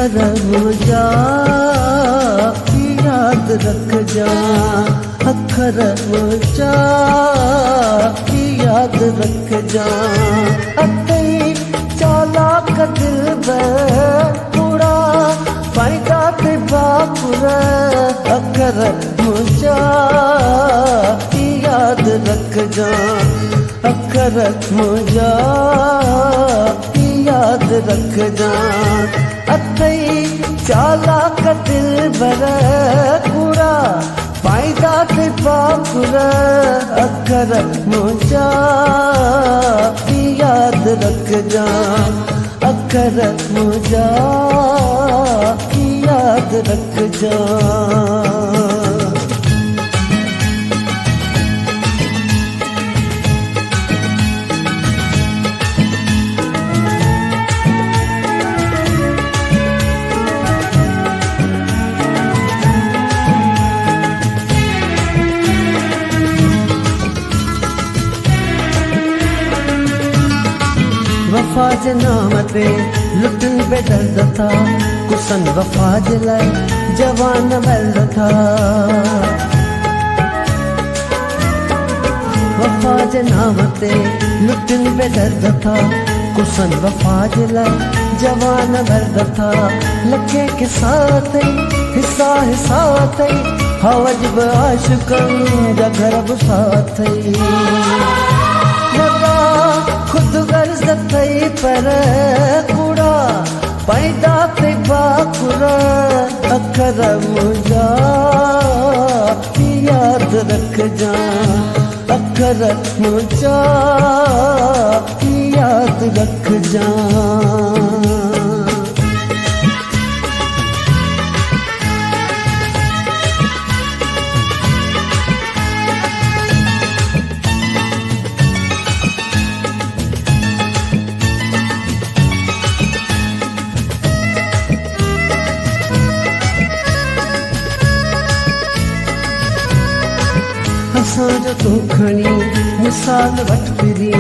अखर मुंहिंजा याद रखजा, अखर मुंहिंजा याद रखजा। अतई चालाक दिलबर कूड़ा पाईंदा ते बाकुर, अखर मुंहिंजा याद रखजा, अखर मुंहिंजा याद रखजा। अतई चालाक दिलबर कूड़ा पाईंदा ते बाकुर, अखर मुंहिंजा याद रखजा, अखर मुंहिंजा याद रखजा। वफा जे नाम ते लुटन बेदर्द था, कुसन वफा जे लाइ जवान मर्द था। वफा जे नाम ते लुटन बेदर्द था, कुसन वफा जे लाइ जवान मर्द था। लखे के साथ हिस्सा हिस्सा थई, हवज बि आशिकनि जा घर बि साथ खुद गर्ज थई पर कूड़ा पाईंदा ते बाकुर, अखर मुंहिंजा याद रखजा, अखर मुंहिंजा याद रखजा। असांजो तूं खणी मिसाल वठ फिरी,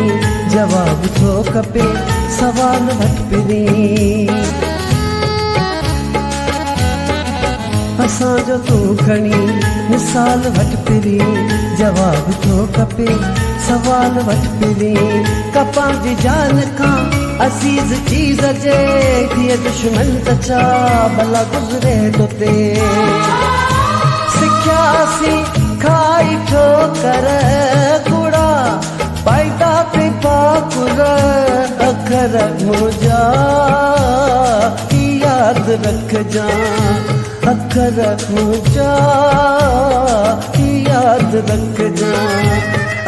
जवाब थो खपे सवाल वठ फिरी। असांजो तूं खणी मिसाल वठ फिरी, जवाब थो खपे सवाल वठ फिरी। कपां जी जान खां अज़ीज़ चीज़ जे थिए दुश्मन त छा भला गुज़रे तो ते। सिखियासीं खाई ठोकर कूड़ा पाईंदा ते बाकुर, अखर मुंहिंजा याद रखजा, अखर मुंहिंजा याद रखजा।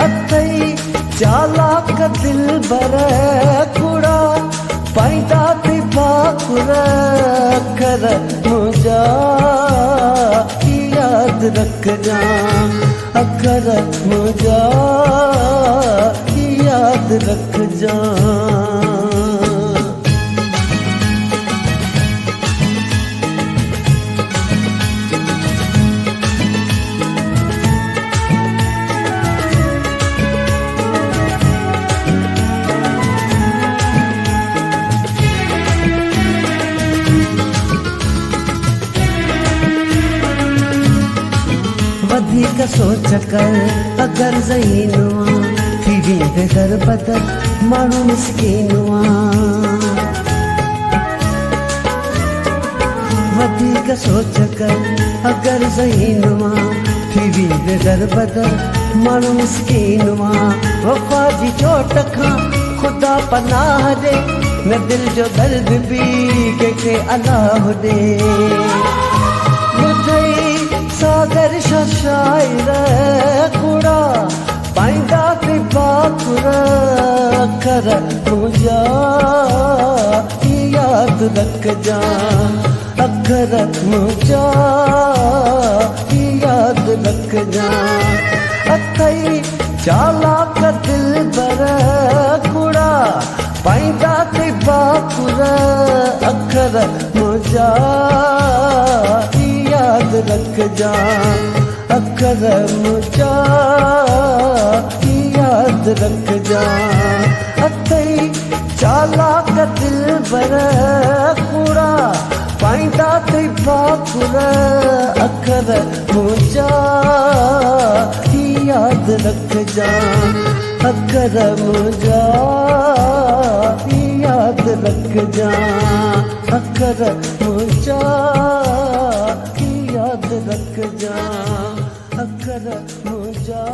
अतई चालाक दिलबर कूड़ा पाईंदा ते बाकुर, अखर मुंहिंजा याद रखजा, अखर मुंहिंजा याद रखजा। वधीक सोच कर अगर ज़हीनुआ थी वेंदे दर बदर माण्हू मिसकीनुआ। वधीक सोच कर अगर ज़हीनुआ थी वेंदे दर बदर माण्हू मिसकीनुआ। वफ़ा जी चोट खां ख़ुदा पनाह ॾे, न दिल जो दर्द बि कंहिंखे अलाह ॾे। सागर शायर कूड़ा पाईंदा ते बाकुर, अखर मुंहिंजा याद रखजा, अखर मुंहिंजा याद रखजा। अतई चालाक दिलबर कूड़ा पाईंदा ते बाकुर, अखर मुंहिंजा याद रखजा, अखर मुंहिंजा याद रखजा। अतई चालाक दिलबर कूड़ा जा करम जा याद रख जा करम जा याद रख जा करम जा